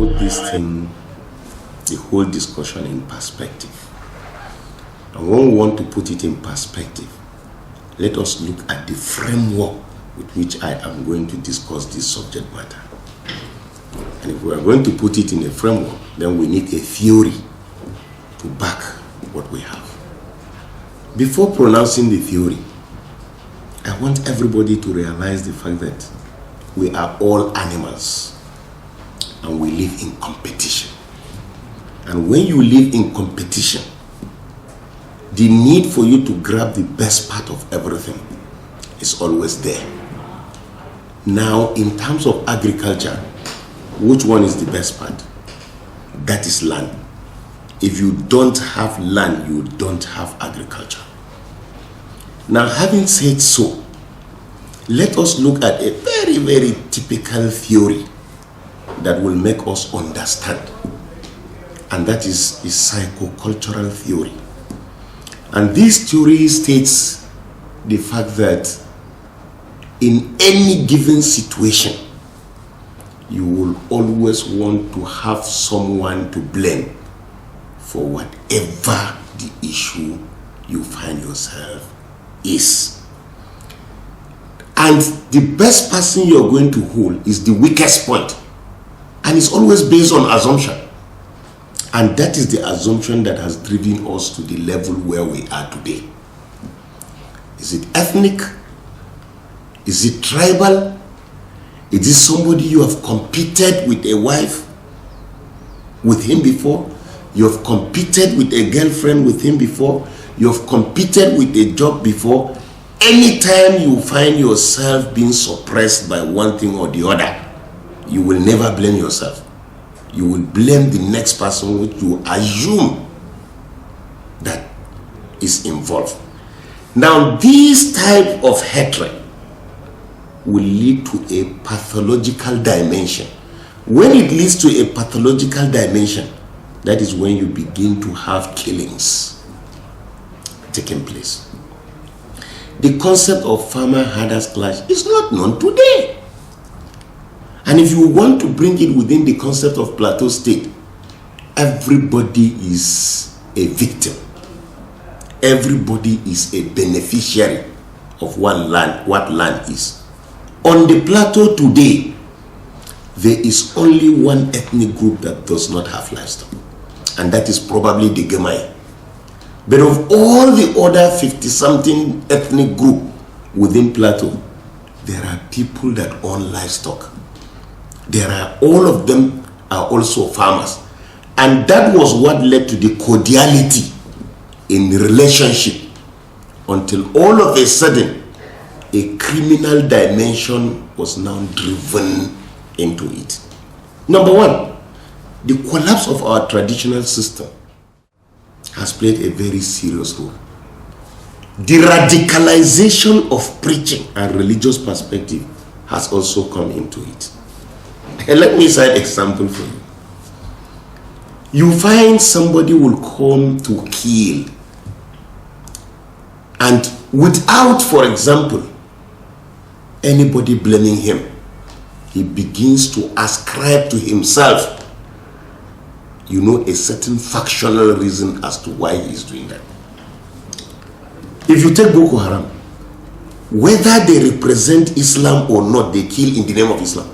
put this thing, the whole discussion in perspective. And when we want to put it in perspective, let us look at the framework with which I am going to discuss this subject matter. And if we are going to put it in a framework, then we need a theory to back what we have. Before pronouncing the theory, I want everybody to realize the fact that we are all animals and we live in competition. And when you live in competition, the need for you to grab the best part of everything is always there. Now, in terms of agriculture, which one is the best part? That is land. If you don't have land, you don't have agriculture. Now, having said so, let us look at a very, very typical theory that will make us understand. And that is a psychocultural theory. And this theory states the fact that in any given situation, you will always want to have someone to blame for whatever the issue you find yourself is. And the best person you're going to hold is the weakest point. And it's always based on assumption. And that is the assumption that has driven us to the level where we are today. Is it ethnic? Is it tribal? Is it somebody you have competed with a wife with him before? You have competed with a girlfriend with him before? You have competed with a job before? Anytime you find yourself being suppressed by one thing or the other, you will never blame yourself. You will blame the next person which you assume that is involved. Now, this type of hatred will lead to a pathological dimension. When it leads to a pathological dimension, that is when you begin to have killings taking place. The concept of farmer-herders clash is not known today. And if you want to bring it within the concept of plateau state, everybody is a victim. Everybody is a beneficiary of what land is. On the plateau today, there is only one ethnic group that does not have livestock, and that is probably the Gemai. But of all the other 50-something ethnic group within plateau, there are people that own livestock. All of them are also farmers. And that was what led to the cordiality in the relationship, until all of a sudden a criminal dimension was now driven into it. Number one, the collapse of our traditional system has played a very serious role. The radicalization of preaching and religious perspective has also come into it. And let me cite an example for you. You find somebody will come to kill, and without, for example, anybody blaming him, he begins to ascribe to himself, a certain factional reason as to why he is doing that. If you take Boko Haram, whether they represent Islam or not, they kill in the name of Islam,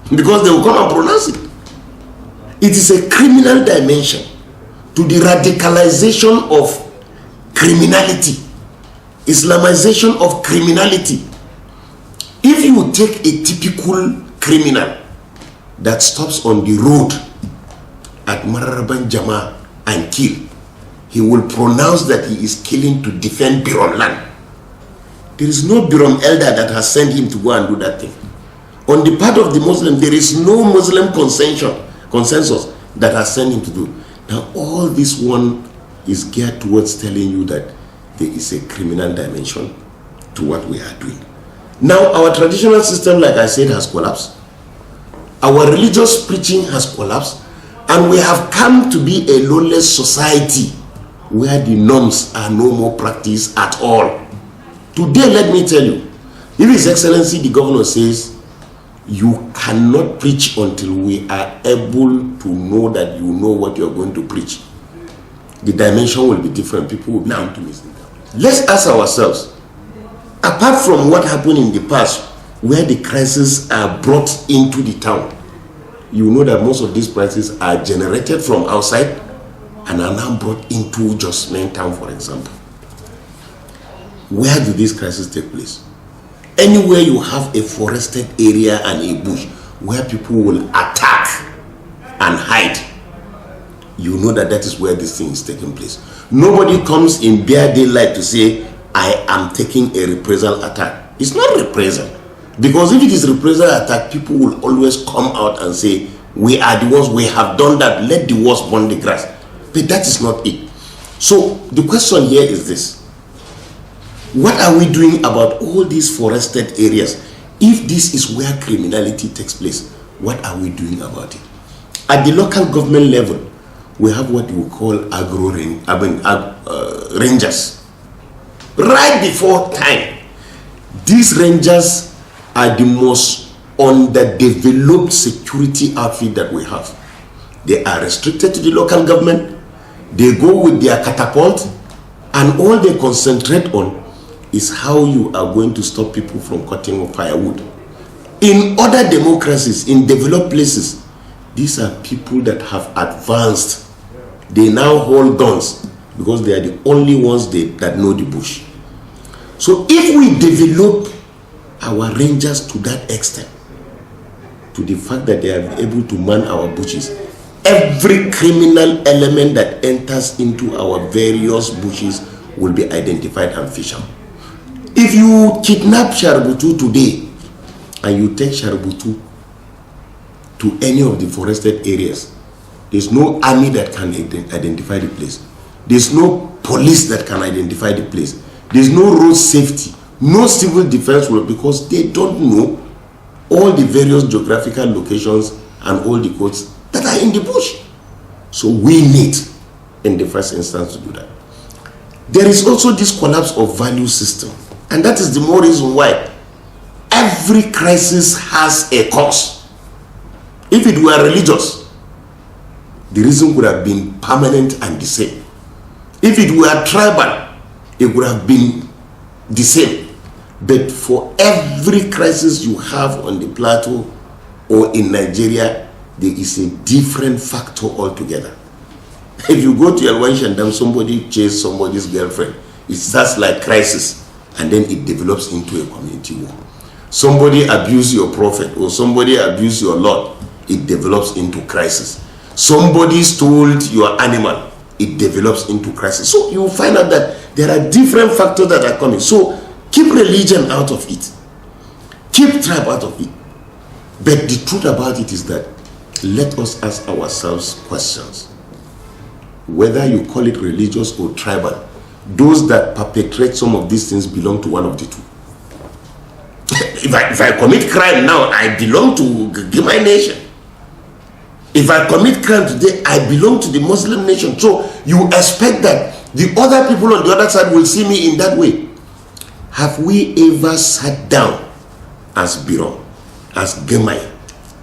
because they will come and pronounce it. It is a criminal dimension to the radicalization of criminality, Islamization of criminality. If you take a typical criminal that stops on the road at Mararaban Jama and kill, he will pronounce that he is killing to defend Biron land. There is no Biron elder that has sent him to go and do that thing. On the part of the Muslim, there is no Muslim consensus that has sent him to do. Now, all this one is geared towards telling you that there is a criminal dimension to what we are doing. Now, our traditional system, like I said, has collapsed. Our religious preaching has collapsed. And we have come to be a lawless society where the norms are no more practiced at all. Today, let me tell you, if His Excellency the Governor says You cannot preach until we are able to know that you know what you're going to preach. The dimension will be different. People will begin to misinterpret. Let's ask ourselves, apart from what happened in the past, where the crises are brought into the town, you know that most of these crises are generated from outside and are now brought into Jos main town, for example. Where do these crises take place? Anywhere you have a forested area and a bush where people will attack and hide, you know that that is where this thing is taking place. Nobody comes in bare daylight to say, I am taking a reprisal attack. It's not reprisal. Because if it is reprisal attack, people will always come out and say, we are the ones, we have done that, let the wasp burn the grass. But that is not it. So the question here is this. What are we doing about all these forested areas? If this is where criminality takes place, what are we doing about it? At the local government level, we have what we call rangers. Right before time, these rangers are the most underdeveloped security outfit that we have. They are restricted to the local government. They go with their catapult, and all they concentrate on is how you are going to stop people from cutting firewood. In other democracies, in developed places, these are people that have advanced. They now hold guns because they are the only ones that know the bush. So if we develop our rangers to that extent, to the fact that they are able to man our bushes, every criminal element that enters into our various bushes will be identified and fished out. If you kidnap Sharubutu today and you take Sharubutu to any of the forested areas, there's no army that can identify the place. There's no police that can identify the place. There's no road safety, no civil defense will, because they don't know all the various geographical locations and all the codes that are in the bush. So we need, in the first instance, to do that. There is also this collapse of value system. And that is the more reason why every crisis has a cause. If it were religious, the reason would have been permanent and the same. If it were tribal, it would have been the same. But for every crisis you have on the plateau or in Nigeria, there is a different factor altogether. If you go to Elwan Shandam, somebody chased somebody's girlfriend, it starts like crisis. And then it develops into a community war. Somebody abuse your prophet or somebody abuse your Lord, it develops into crisis. Somebody stole your animal, it develops into crisis. So you will find out that there are different factors that are coming. So keep religion out of it. Keep tribe out of it. But the truth about it is that let us ask ourselves questions. Whether you call it religious or tribal, those that perpetrate some of these things belong to one of the two. If I commit crime now, I belong to my nation. If I commit crime today, I belong to the Muslim nation. So you expect that the other people on the other side will see me in that way. Have we ever sat down as Biro, as Gemai,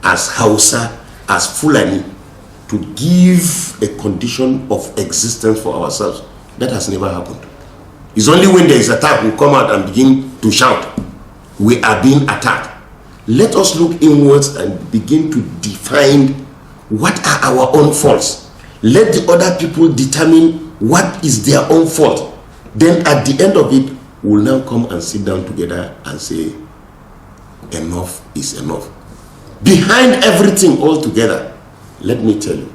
as Hausa, as Fulani to give a condition of existence for ourselves? That has never happened. It's only when there is attack we come out and begin to shout, we are being attacked. Let us look inwards and begin to define what are our own faults. Let the other people determine what is their own fault. Then at the end of it, we'll now come and sit down together and say, enough is enough. Behind everything altogether, let me tell you,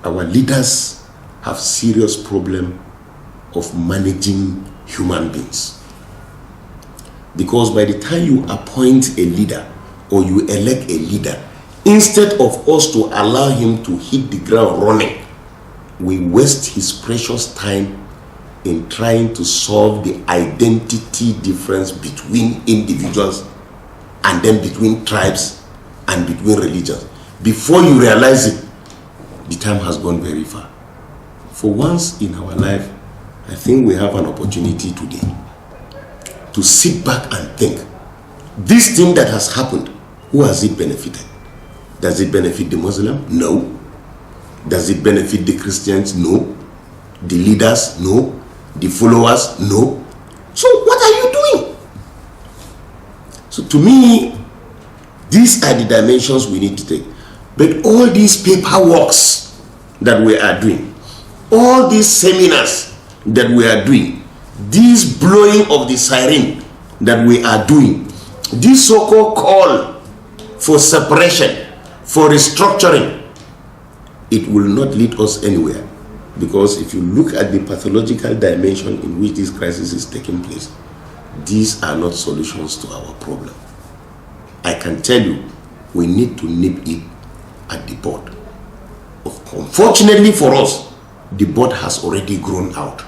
our leaders have serious problem of managing human beings. Because by the time you appoint a leader or you elect a leader, instead of us to allow him to hit the ground running, we waste his precious time in trying to solve the identity difference between individuals and then between tribes and between religions. Before you realize it, the time has gone very far. For once in our life, I think we have an opportunity today to sit back and think. This thing that has happened, Who has it benefited? Does it benefit the Muslim? No. Does it benefit the Christians? No. The leaders? No. The followers? No. So what are you doing? So to me, these are the dimensions we need to take. But all these paperworks that we are doing, all these seminars that we are doing, this blowing of the siren that we are doing, this so-called call for separation, for restructuring, it will not lead us anywhere. Because if you look at the pathological dimension in which this crisis is taking place, these are not solutions to our problem. I can tell you, we need to nip it at the bud. Unfortunately for us, the bud has already grown out.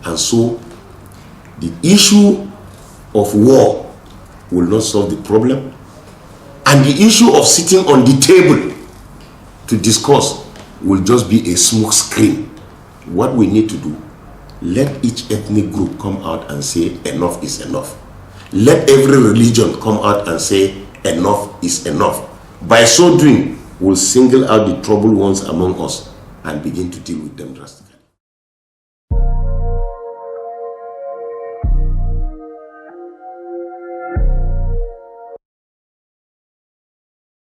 And so, the issue of war will not solve the problem. And the issue of sitting on the table to discuss will just be a smoke screen. What we need to do, let each ethnic group come out and say enough is enough. Let every religion come out and say enough is enough. By so doing, we'll single out the troubled ones among us and begin to deal with them drastically.